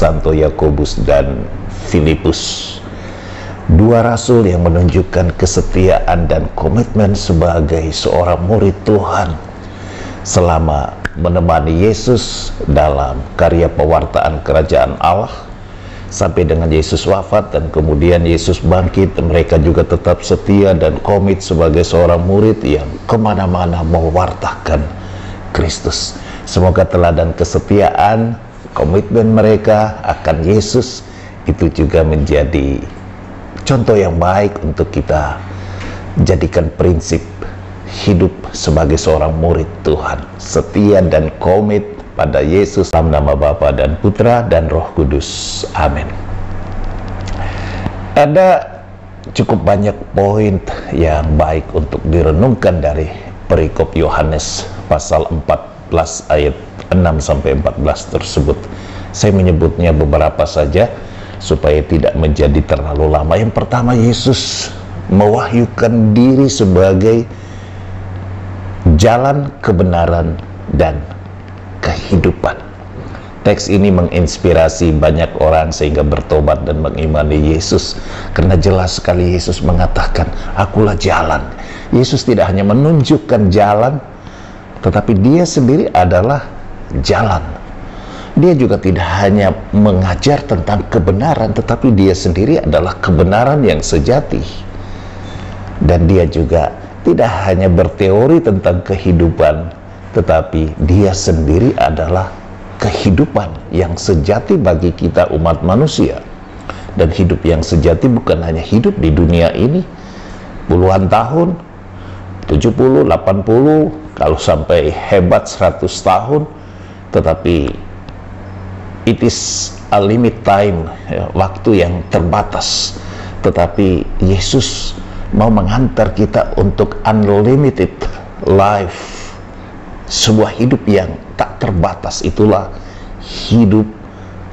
Santo Yakobus dan Filipus. Dua rasul yang menunjukkan kesetiaan dan komitmen sebagai seorang murid Tuhan selama menemani Yesus dalam karya pewartaan kerajaan Allah sampai dengan Yesus wafat dan kemudian Yesus bangkit. Mereka juga tetap setia dan komit sebagai seorang murid yang kemana-mana mewartakan Kristus. Semoga teladan kesetiaan, komitmen mereka akan Yesus itu juga menjadi contoh yang baik untuk kita jadikan prinsip hidup sebagai seorang murid Tuhan, setia dan komit pada Yesus. Dalam nama Bapa dan Putra dan Roh Kudus. Amin. Ada cukup banyak poin yang baik untuk direnungkan dari perikop Yohanes pasal 14 ayat 6 sampai 14 tersebut. Saya menyebutnya beberapa saja supaya tidak menjadi terlalu lama. Yang pertama, Yesus mewahyukan diri sebagai jalan kebenaran dan kehidupan. Teks ini menginspirasi banyak orang sehingga bertobat dan mengimani Yesus, karena jelas sekali Yesus mengatakan, "Akulah jalan." Yesus tidak hanya menunjukkan jalan, tetapi dia sendiri adalah jalan. Dia juga tidak hanya mengajar tentang kebenaran, tetapi dia sendiri adalah kebenaran yang sejati. Dan dia juga tidak hanya berteori tentang kehidupan, tetapi dia sendiri adalah kehidupan yang sejati bagi kita umat manusia. Dan hidup yang sejati bukan hanya hidup di dunia ini puluhan tahun, 70, 80, kalau sampai hebat 100 tahun, tetapi it is a limit time, waktu yang terbatas. Tetapi Yesus mau mengantar kita untuk unlimited life, sebuah hidup yang tak terbatas. Itulah hidup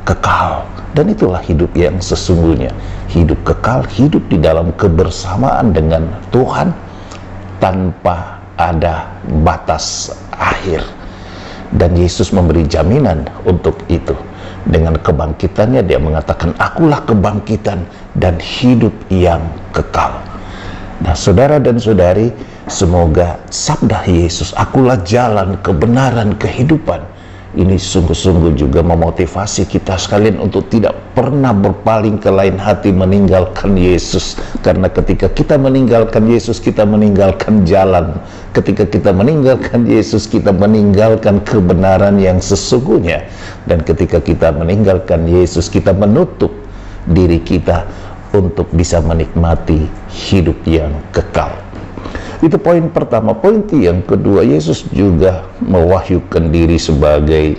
kekal, dan itulah hidup yang sesungguhnya. Hidup kekal, hidup di dalam kebersamaan dengan Tuhan tanpa ada batas akhir. Dan Yesus memberi jaminan untuk itu. Dengan kebangkitannya dia mengatakan, "Akulah kebangkitan dan hidup yang kekal." Nah, saudara dan saudari, semoga sabda Yesus, "Akulah jalan, kebenaran, kehidupan," ini sungguh-sungguh juga memotivasi kita sekalian untuk tidak pernah berpaling ke lain hati meninggalkan Yesus. Karena ketika kita meninggalkan Yesus, kita meninggalkan jalan. Ketika kita meninggalkan Yesus, kita meninggalkan kebenaran yang sesungguhnya. Dan ketika kita meninggalkan Yesus, kita menutup diri kita untuk bisa menikmati hidup yang kekal. Itu poin pertama. Poin yang kedua, Yesus juga mewahyukan diri sebagai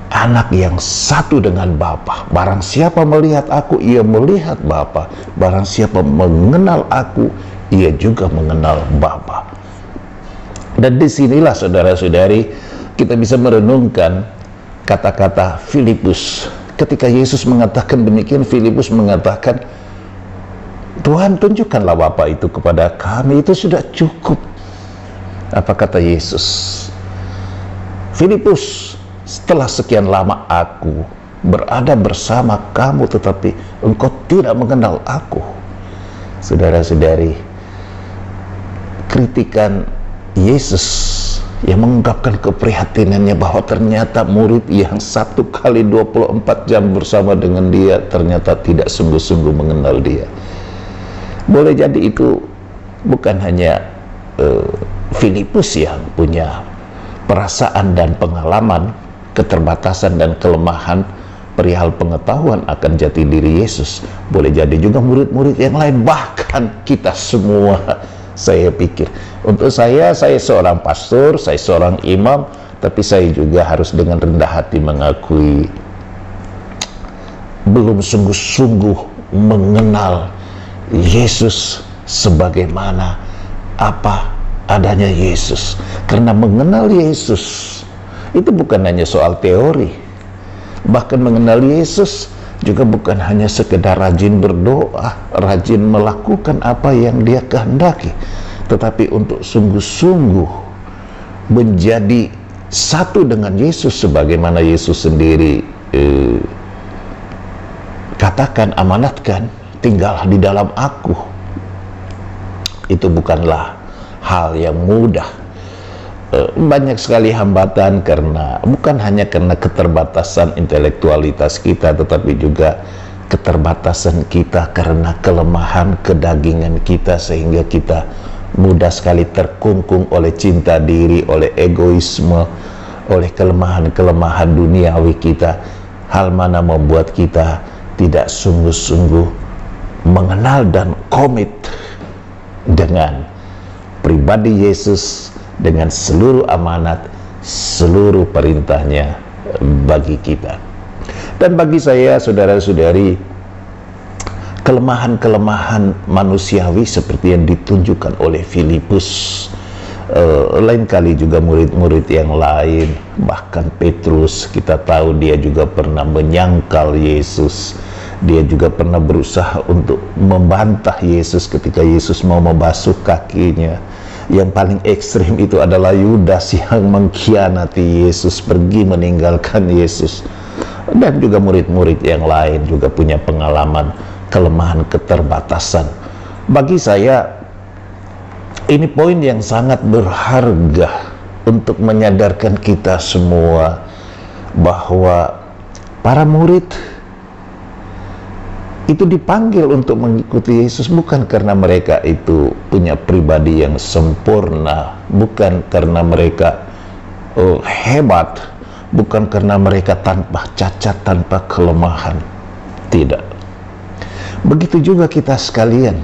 anak yang satu dengan Bapa. Barang siapa melihat aku, ia melihat Bapa. Barang siapa mengenal aku, ia juga mengenal Bapa. Dan disinilah saudara-saudari, kita bisa merenungkan kata-kata Filipus. Ketika Yesus mengatakan demikian, Filipus mengatakan, "Tuhan, tunjukkanlah Bapa itu kepada kami, itu sudah cukup." Apa kata Yesus? "Filipus, setelah sekian lama aku berada bersama kamu, tetapi engkau tidak mengenal aku." Saudara-saudari, kritikan Yesus yang mengungkapkan keprihatinannya bahwa ternyata murid yang 1 kali 24 jam bersama dengan dia ternyata tidak sungguh-sungguh mengenal dia. Boleh jadi itu bukan hanya Filipus yang punya perasaan dan pengalaman, keterbatasan dan kelemahan perihal pengetahuan akan jati diri Yesus. Boleh jadi juga murid-murid yang lain, bahkan kita semua. Saya pikir, untuk saya seorang pastor, saya seorang imam, tapi saya juga harus dengan rendah hati mengakui belum sungguh-sungguh mengenal Yesus sebagaimana apa adanya Yesus. Karena mengenal Yesus itu bukan hanya soal teori. Bahkan mengenal Yesus juga bukan hanya sekedar rajin berdoa, rajin melakukan apa yang dia kehendaki, tetapi untuk sungguh-sungguh menjadi satu dengan Yesus sebagaimana Yesus sendiri katakan, amanatkan, tinggal di dalam aku. Itu bukanlah hal yang mudah. Banyak sekali hambatan, karena bukan hanya karena keterbatasan intelektualitas kita, tetapi juga keterbatasan kita karena kelemahan kedagingan kita, sehingga kita mudah sekali terkungkung oleh cinta diri, oleh egoisme, oleh kelemahan-kelemahan duniawi kita. Hal mana membuat kita tidak sungguh-sungguh mengenal dan komit dengan pribadi Yesus, dengan seluruh amanat, seluruh perintahnya bagi kita. Dan bagi saya, saudara-saudari, kelemahan-kelemahan manusiawi seperti yang ditunjukkan oleh Filipus, lain kali juga murid-murid yang lain, bahkan Petrus, kita tahu dia juga pernah menyangkal Yesus. Dia juga pernah berusaha untuk membantah Yesus ketika Yesus mau membasuh kakinya. Yang paling ekstrim itu adalah Yudas yang mengkhianati Yesus, pergi meninggalkan Yesus. Dan juga murid-murid yang lain juga punya pengalaman kelemahan, keterbatasan. Bagi saya, ini poin yang sangat berharga untuk menyadarkan kita semua bahwa para murid itu dipanggil untuk mengikuti Yesus bukan karena mereka itu punya pribadi yang sempurna, bukan karena mereka hebat, bukan karena mereka tanpa cacat, tanpa kelemahan. Tidak. Begitu juga kita sekalian.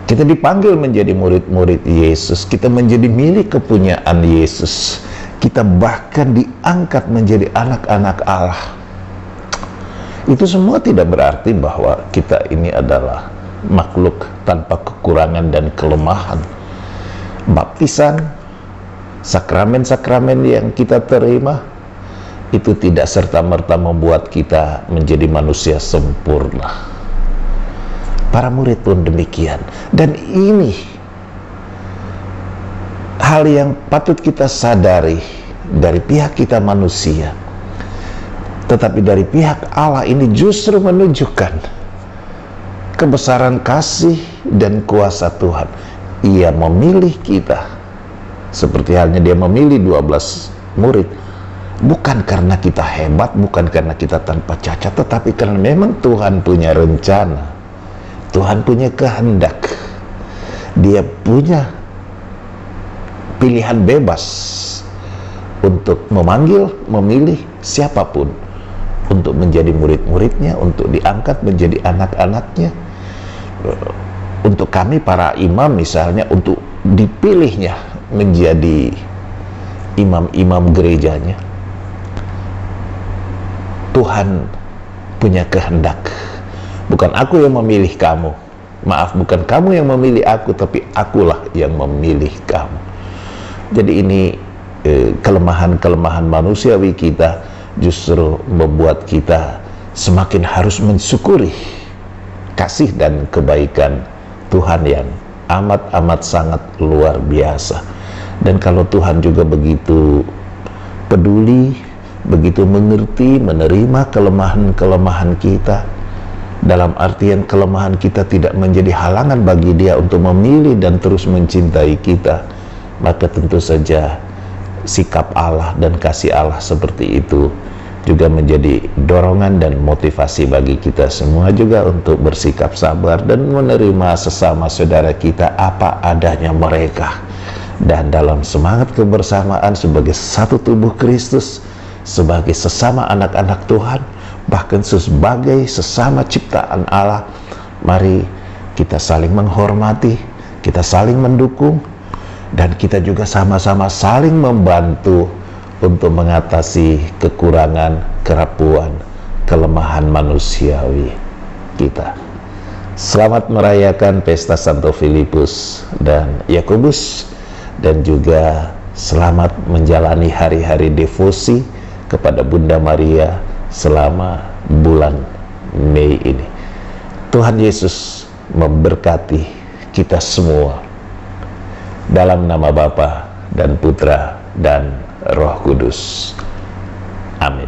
Kita dipanggil menjadi murid-murid Yesus, kita menjadi milik kepunyaan Yesus, kita bahkan diangkat menjadi anak-anak Allah. Itu semua tidak berarti bahwa kita ini adalah makhluk tanpa kekurangan dan kelemahan. Baptisan, sakramen-sakramen yang kita terima, itu tidak serta-merta membuat kita menjadi manusia sempurna. Para murid pun demikian. Dan ini hal yang patut kita sadari dari pihak kita manusia. Tetapi dari pihak Allah ini justru menunjukkan kebesaran kasih dan kuasa Tuhan. Ia memilih kita, seperti halnya dia memilih 12 murid, bukan karena kita hebat, bukan karena kita tanpa cacat, tetapi karena memang Tuhan punya rencana, Tuhan punya kehendak. Dia punya pilihan bebas untuk memanggil, memilih siapapun untuk menjadi murid-muridnya, untuk diangkat menjadi anak-anaknya. Untuk kami para imam misalnya, untuk dipilihnya menjadi imam-imam gerejanya. Tuhan punya kehendak. Bukan aku yang memilih kamu. Maaf, bukan kamu yang memilih aku, tapi akulah yang memilih kamu. Jadi ini kelemahan-kelemahan manusiawi kita justru membuat kita semakin harus mensyukuri kasih dan kebaikan Tuhan yang amat-amat sangat luar biasa. Dan kalau Tuhan juga begitu peduli, begitu mengerti, menerima kelemahan-kelemahan kita, dalam artian kelemahan kita tidak menjadi halangan bagi Dia untuk memilih dan terus mencintai kita, maka tentu saja sikap Allah dan kasih Allah seperti itu juga menjadi dorongan dan motivasi bagi kita semua juga untuk bersikap sabar dan menerima sesama saudara kita apa adanya mereka, dan dalam semangat kebersamaan sebagai satu tubuh Kristus, sebagai sesama anak-anak Tuhan, bahkan sebagai sesama ciptaan Allah, mari kita saling menghormati, kita saling mendukung, dan kita juga sama-sama saling membantu untuk mengatasi kekurangan, kerapuan, kelemahan manusiawi kita. Selamat merayakan pesta Santo Filipus dan Yakobus, dan juga selamat menjalani hari-hari devosi kepada Bunda Maria selama bulan Mei ini. Tuhan Yesus memberkati kita semua. Dalam nama Bapa dan Putra dan Roh Kudus. Amin.